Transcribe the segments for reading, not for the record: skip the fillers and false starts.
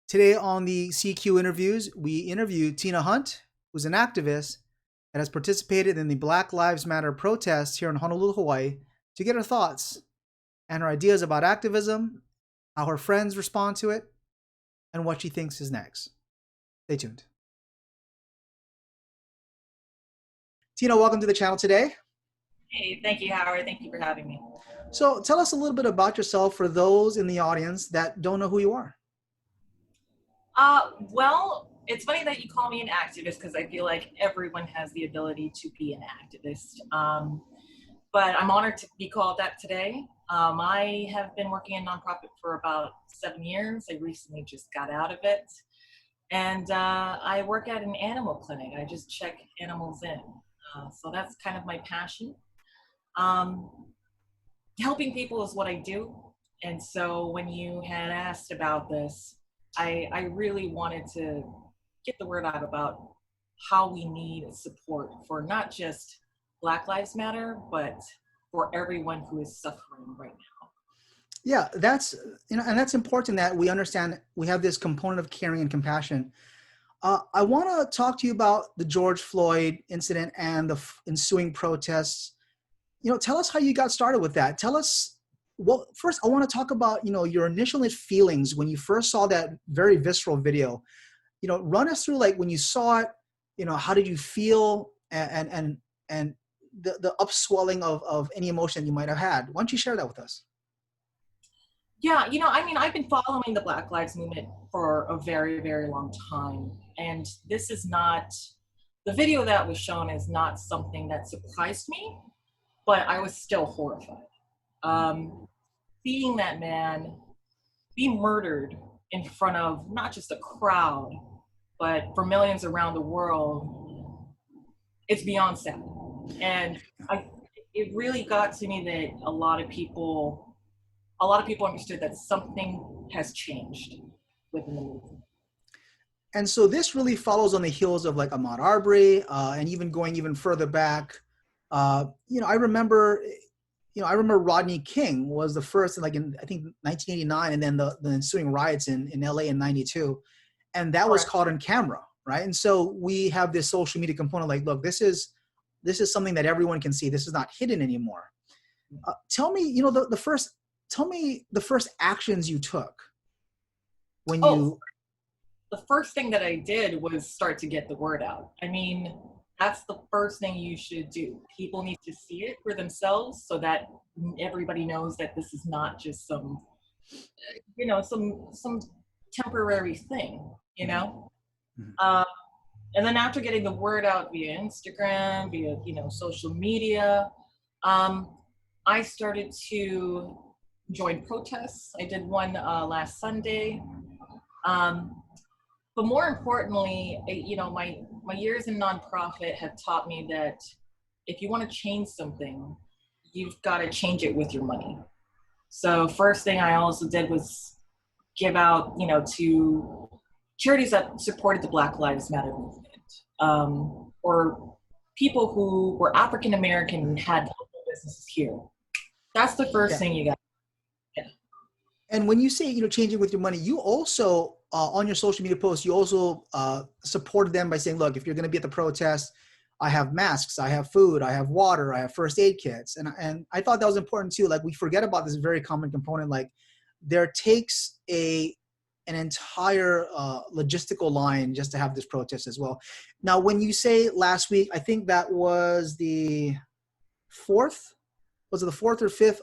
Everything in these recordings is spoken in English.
Today on the CQ interviews, we interview Tina Hunt, who's an activist that has participated in the Black Lives Matter protests here in Honolulu, Hawaii, to get her thoughts and her ideas about activism, how her friends respond to it, and what she thinks is next. Stay tuned. Tina, welcome to the channel today. Hey, thank you, Howard. Thank you for having me. So tell us a little bit about yourself for those in the audience that don't know who you are. Well, it's funny that you call me an activist because I feel like everyone has the ability to be an activist. But I'm honored to be called that today. I have been working in nonprofit for about 7 years. I recently just got out of it. And I work at an animal clinic. I just check animals in. So that's kind of my passion. Um, Helping people is what I do. And so when you had asked about this, I really wanted to get the word out about how we need support for not just Black Lives Matter, but for everyone who is suffering right now. Yeah, that's and that's important that we understand we have this component of caring and compassion. I want to talk to you about the George Floyd incident and the ensuing protests. Tell us how you got started with that. Tell us, well, first I want to talk about, your initial feelings when you first saw that very visceral video. Run us through, like, when you saw it, how did you feel, and the upswelling of any emotion you might have had. Why don't you share that with us? Yeah, I've been following the Black Lives Movement for a very, very long time. And this is not, the video that was shown is not something that surprised me, but I was still horrified. Um, Seeing that man be murdered in front of not just a crowd, but for millions around the world, it's beyond sad. And it really got to me that a lot of people understood that something has changed within the movement. And so this really follows on the heels of, like, Ahmaud Arbery, and even going even further back. I remember, Rodney King was the first, like, in, I think, 1989, and then the ensuing riots in LA in 92. And that was Correct. caught on camera, right? And so we have this social media component, like, look, this is something that everyone can see. This is not hidden anymore. Tell me, tell me the first actions you took when Oh, you, the first thing that I did was start to get the word out. That's the first thing you should do. People need to see it for themselves so that everybody knows that this is not just some temporary thing, you know? Mhm. Uh, and then after getting the word out via Instagram, via, social media, um, I started to join protests. I did one last Sunday. Um, But more importantly, my years in nonprofit have taught me that if you want to change something, you've got to change it with your money. So first thing I also did was give out, to charities that supported the Black Lives Matter movement, or people who were African American and had local businesses here. That's the first yeah. thing you got. Yeah. And when you say, changing with your money, you also, on your social media posts, you also supported them by saying, look, if you're going to be at the protest, I have masks, I have food, I have water, I have first aid kits. And I thought that was important too. Like, we forget about this very common component. Like, there takes an entire logistical line just to have this protest as well. Now, when you say last week, I think that was the 4th, was it the 4th or 5th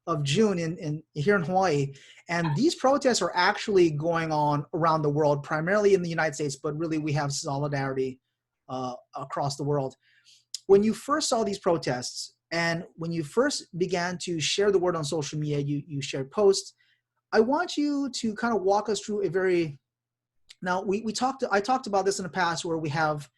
of June in here in Hawaii. And these protests are actually going on around the world, primarily in the United States, but really we have solidarity across the world. When you first saw these protests and when you first began to share the word on social media, you shared posts. I want you to kind of walk us through now I talked about this in the past, where we have,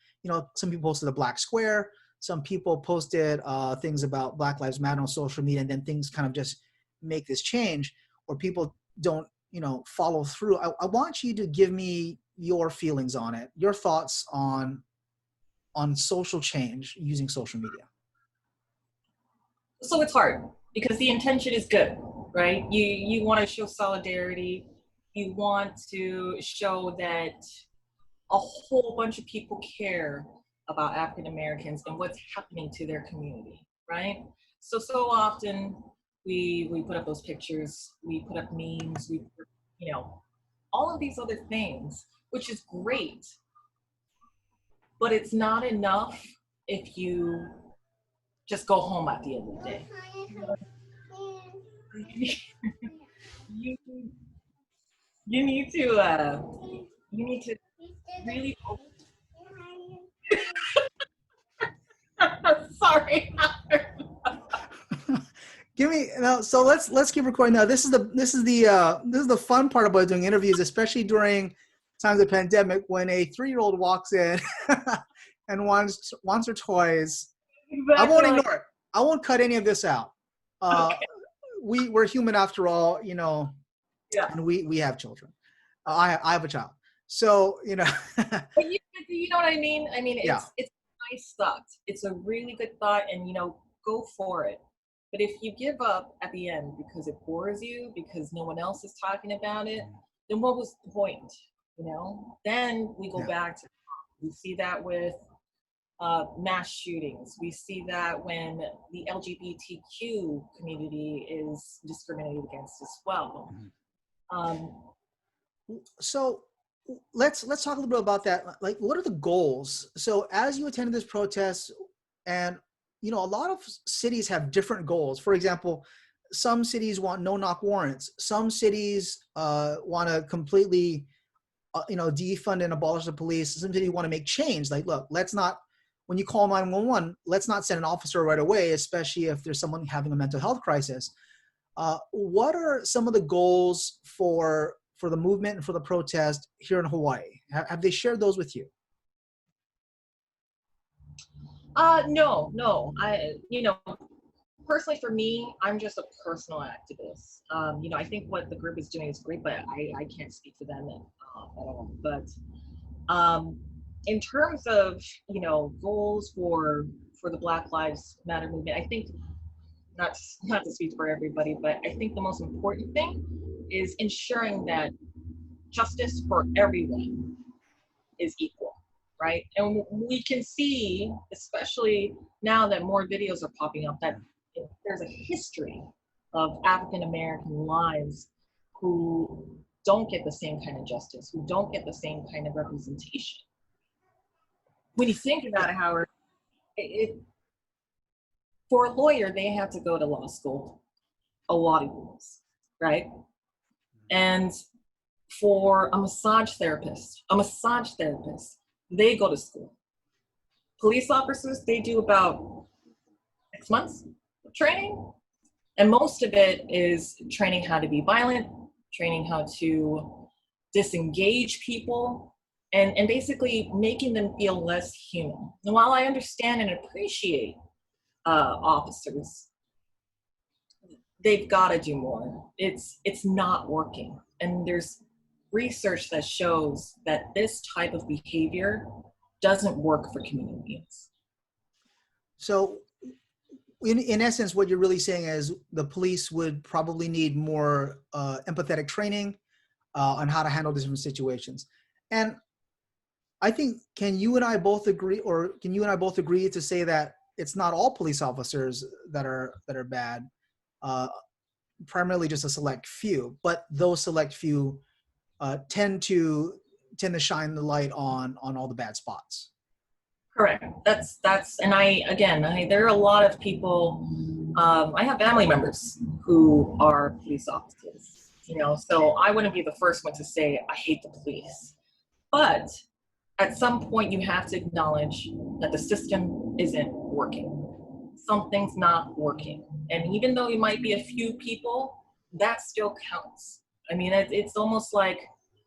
some people posted a black square, some people posted things about Black Lives Matter on social media, and then things kind of just make this change, or people don't, follow through. I want you to give me your feelings on it, your thoughts on social change using social media. So it's hard because the intention is good, right? You want to show solidarity. You want to show that a whole bunch of people care about African Americans and what's happening to their community, right? So often we put up those pictures, we put up memes, we put, you know, all of these other things, which is great, but it's not enough if you just go home at the end of the day. you, you need to you need to really sorry. Give me now. So let's keep recording now. This is the fun part about doing interviews, especially during times of pandemic when a 3-year-old walks in and wants her toys. Exactly. I won't ignore it. I won't cut any of this out. Okay. We're human after all, you know, Yeah. and we have children. I have a child, so you know. But you know what I mean? I mean, Yeah. it's a nice thought. It's a really good thought, and you know, go for it. But if you give up at the end because it bores you, because no one else is talking about it, then what was the point? You know? Then we go back to, we see that with mass shootings. We see that when the LGBTQ community is discriminated against as well. So let's talk a little bit about that. Like, what are the goals? So as you attended this protest, and you know, a lot of cities have different goals. For example, some cities want no-knock warrants. Some cities want to completely, defund and abolish the police. Some cities want to make change. Like, look, let's not, when you call 911, let's not send an officer right away, especially if there's someone having a mental health crisis. What are some of the goals for the movement and for the protest here in Hawaii? Have they shared those with you? No. Personally for me, I'm just a personal activist. I think what the group is doing is great, but I can't speak for them at all. But in terms of, goals for the Black Lives Matter movement, I think, not to speak for everybody, but I think the most important thing is ensuring that justice for everyone is equal. Right? And we can see, especially now that more videos are popping up, that there's a history of African American lives who don't get the same kind of justice, who don't get the same kind of representation. When you think about it, Howard, for a lawyer, they have to go to law school, a lot of years, right? And for a massage therapist, they go to school. Police officers, they do about 6 months of training. And most of it is training how to be violent, training how to disengage people, and basically making them feel less human. And while I understand and appreciate officers, they've got to do more. It's not working. And there's research that shows that this type of behavior doesn't work for communities. So in essence, what you're really saying is the police would probably need more empathetic training on how to handle different situations. And I think, can you and I both agree to say that it's not all police officers that are bad, primarily just a select few, but those select few tend to shine the light on all the bad spots. Correct. That's and there are a lot of people. I have family members who are police officers, so I wouldn't be the first one to say I hate the police. But at some point you have to acknowledge that the system isn't working. Something's not working. And even though it might be a few people, that still counts. I mean, it's almost like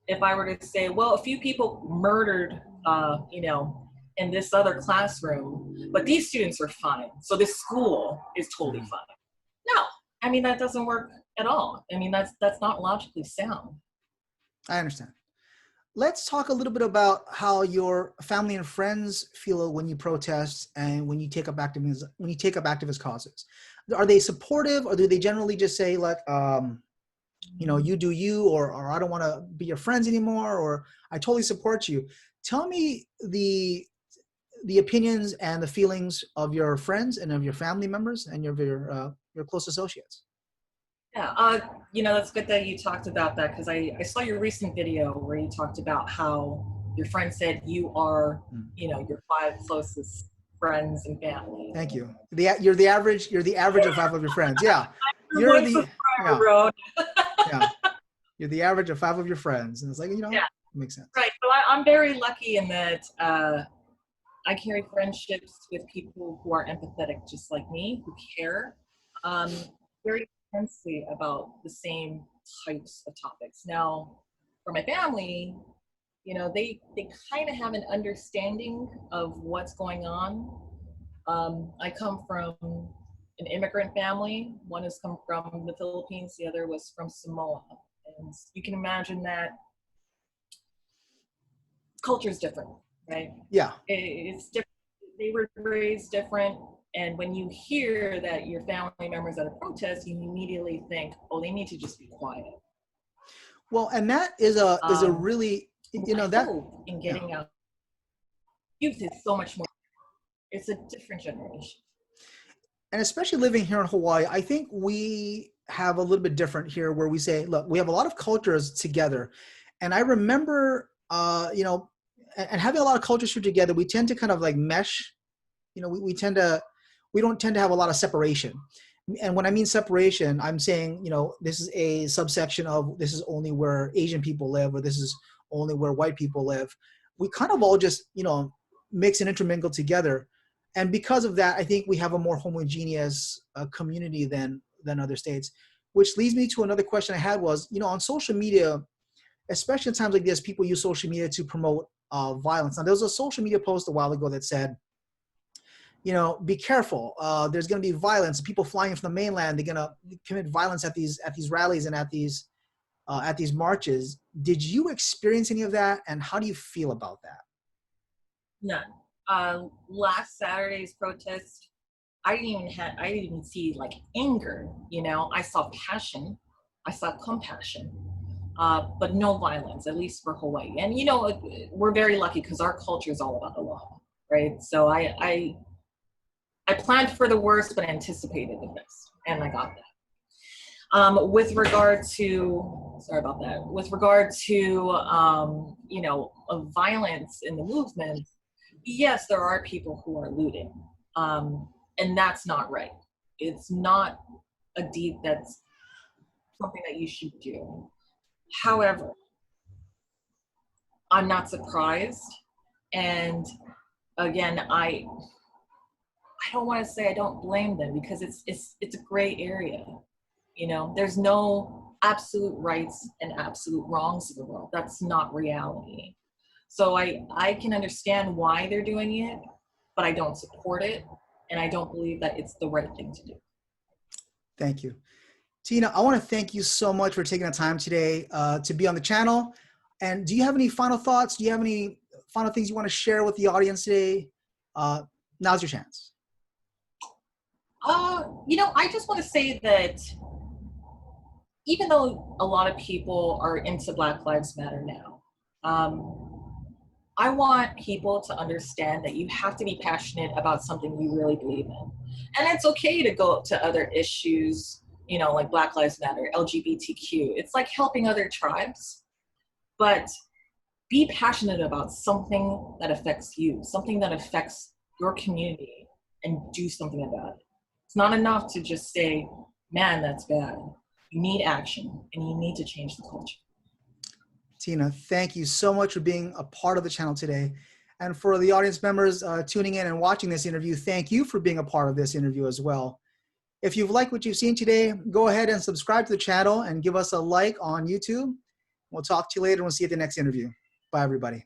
if I were to say, well, a few people murdered, in this other classroom, but these students are fine. So this school is totally fine. No, I mean, that doesn't work at all. I mean, that's not logically sound. I understand. Let's talk a little bit about how your family and friends feel when you protest and when you take up activist causes. Are they supportive, or do they generally just say, like, you know, you do you, or I don't want to be your friends anymore, or I totally support you. Tell me the opinions and the feelings of your friends and of your family members and your close associates. Yeah, you know, that's good that you talked about that because I saw your recent video where you talked about how your friend said you are, you know, your five closest friends and family. Thank you. You're the average. You're the average of five of your friends. Yeah, you're One the subscriber, yeah bro. yeah. You're the average of five of your friends, and it's like, you know, Yeah, it makes sense. right. So I'm very lucky in that I carry friendships with people who are empathetic, just like me, who care very intensely about the same types of topics. Now, for my family, you know, they kind of have an understanding of what's going on. I come from an immigrant family. One has come from the Philippines, the other was from Samoa. And you can imagine that culture is different, right? Yeah. It's different. They were raised different. And when you hear that your family members at a protest, you immediately think, oh, they need to just be quiet. Well, and that is a really, you know, I that hope in getting out, youth is so much more. It's a different generation. and especially living here in Hawaii, I think we have a little bit different here where we say, look, we have a lot of cultures together. And I remember, you know, and having a lot of cultures here together, we tend to kind of like mesh, you know, we don't tend to have a lot of separation. And when I mean separation, I'm saying, you know, this is a subsection of, this is only where Asian people live, or this is only where white people live. We kind of all just, you know, mix and intermingle together. And because of that, I think we have a more homogeneous community than other states, which leads me to another question I had was, you know, on social media, especially in times like this, people use social media to promote violence. Now, there was a social media post a while ago that said, you know, be careful. There's going to be violence. People flying from the mainland, they're going to commit violence at these rallies and at these marches. Did you experience any of that, and how do you feel about that? None. Last Saturday's protest, I didn't even see like anger. You know, I saw passion, I saw compassion, but no violence, at least for Hawaii. And you know, we're very lucky because our culture is all about the law, right? So I planned for the worst, but anticipated the best, and I got that. With regard to, sorry about that, with regard to, you know, violence in the movement, yes, there are people who are looting, and that's not right. It's not a deed that's something that you should do. However, I'm not surprised, and again, I don't want to say I don't blame them because it's a gray area. You know, there's no absolute rights and absolute wrongs in the world. That's not reality. So I can understand why they're doing it, but I don't support it, and I don't believe that it's the right thing to do. Thank you. Tina, I want to thank you so much for taking the time today to be on the channel. And do you have any final thoughts? Do you have any final things you want to share with the audience today? Now's your chance. You know, I just want to say that even though a lot of people are into Black Lives Matter now, I want people to understand that you have to be passionate about something you really believe in. And it's okay to go to other issues, you know, like Black Lives Matter, LGBTQ. It's like helping other tribes, but be passionate about something that affects you, something that affects your community, and do something about it. It's not enough to just say, man, that's bad. You need action, and you need to change the culture. Tina, thank you so much for being a part of the channel today. And for the audience members tuning in and watching this interview, thank you for being a part of this interview as well. If you've liked what you've seen today, go ahead and subscribe to the channel and give us a like on YouTube. We'll talk to you later. We'll see you at the next interview. Bye, everybody.